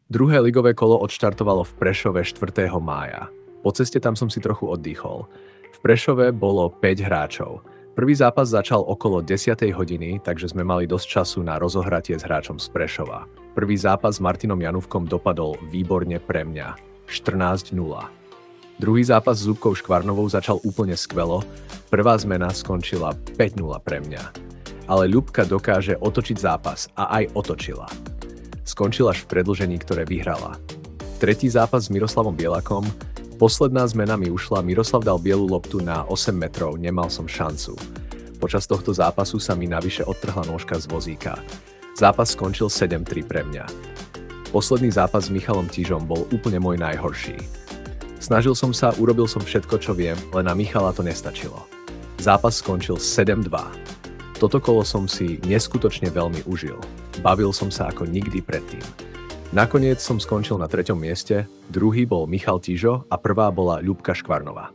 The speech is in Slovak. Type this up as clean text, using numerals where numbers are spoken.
Druhé ligové kolo odštartovalo v Prešove 4. mája. Po ceste tam som si trochu oddychol. V Prešove bolo 5 hráčov. Prvý zápas začal okolo 10. hodiny, takže sme mali dosť času na rozohratie s hráčom z Prešova. Prvý zápas s Martinom Janúvkom dopadol výborne pre mňa. 14:0. Druhý zápas s Zubkou Škvarnovou začal úplne skvelo. Prvá zmena skončila 5:0 pre mňa. Ale Ľubka dokáže otočiť zápas a aj otočila. Skončil až v predĺžení, ktoré vyhrala. Tretí zápas s Miroslavom Bielakom. Posledná zmena mi ušla, Miroslav dal bielu loptu na 8 metrov, nemal som šancu. Počas tohto zápasu sa mi navyše odtrhla nôžka z vozíka. Zápas skončil 7:3 pre mňa. Posledný zápas s Michalom Tižom bol úplne môj najhorší. Snažil som sa, urobil som všetko, čo viem, len na Michala to nestačilo. Zápas skončil 7:2. Toto kolo som si neskutočne veľmi užil. Bavil som sa ako nikdy predtým. Nakoniec som skončil na 3. mieste, druhý bol Michal Tižo a prvá bola Ľubka Škvarnová.